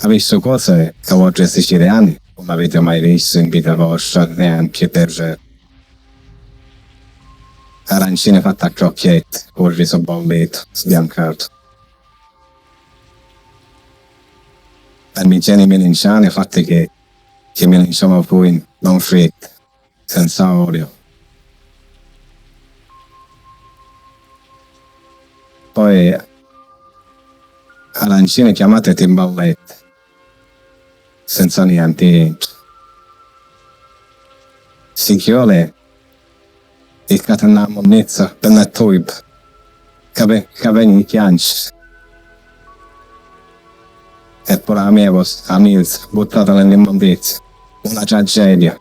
Ha visto cose che vorreste dire anni non avete mai visto in vita vostra, neanche per arancine fatte a crocchette, con il riso bollito, sbiancato. Parmigiani melenciane fatte che melenciamo poi non fritte, senza olio. Poi arancine chiamate timballette, senza niente dentro. Sicchiole e catena monnezza per la tuib, capeni i chianci. E poi la mia a Mills, buttata nell'immondizia. Una tragedia.